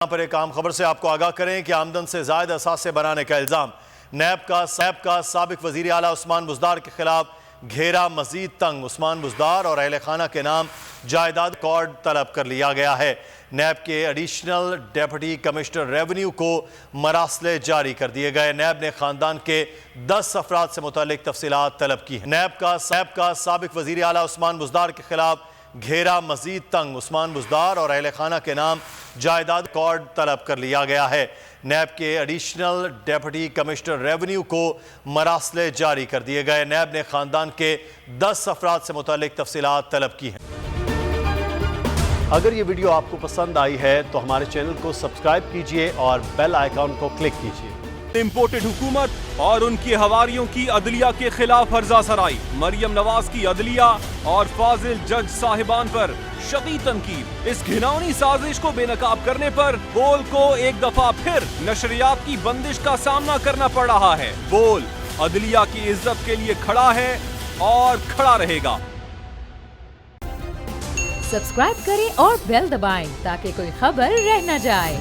یہاں پر ایک عام خبر سے آپ کو آگاہ کریں کہ آمدن سے زائد اثاثے بنانے کا الزام نیب کا سابق وزیر اعلیٰ عثمان بزدار کے خلاف گھیرا مزید تنگ۔ عثمان بزدار اور اہل خانہ کے نام جائیداد ریکارڈ طلب کر لیا گیا ہے۔ نیب کے ایڈیشنل ڈیپٹی کمشنر ریونیو کو مراسلے جاری کر دیے گئے۔ نیب نے خاندان کے 10 افراد سے متعلق تفصیلات طلب کی ہیں۔ نیب کا سابق وزیر اعلیٰ عثمان بزدار کے خلاف گھیرا مزید تنگ۔ عثمان بزدار اور اہل خانہ کے نام جائیداد ریکارڈ طلب کر لیا گیا ہے۔ نیب کے ایڈیشنل ڈیپٹی کمشنر ریونیو کو مراسلے جاری کر دیے گئے۔ نیب نے خاندان کے 10 افراد سے متعلق تفصیلات طلب کی ہیں۔ اگر یہ ویڈیو آپ کو پسند آئی ہے تو ہمارے چینل کو سبسکرائب کیجئے اور بیل آئیکن کو کلک کیجئے۔ امپورٹڈ حکومت اور ان کی حواریوں کی عدلیہ کے خلاف ہرزہ سرائی، مریم نواز کی عدلیہ اور فاضل جج صاحبان پر شدید تنقید۔ اس گھناؤنی سازش کو بے نقاب کرنے پر بول کو ایک دفعہ پھر نشریات کی بندش کا سامنا کرنا پڑ رہا ہے۔ بول عدلیہ کی عزت کے لیے کھڑا ہے اور کھڑا رہے گا۔ سبسکرائب کریں اور بیل دبائیں تاکہ کوئی خبر رہ نہ جائے۔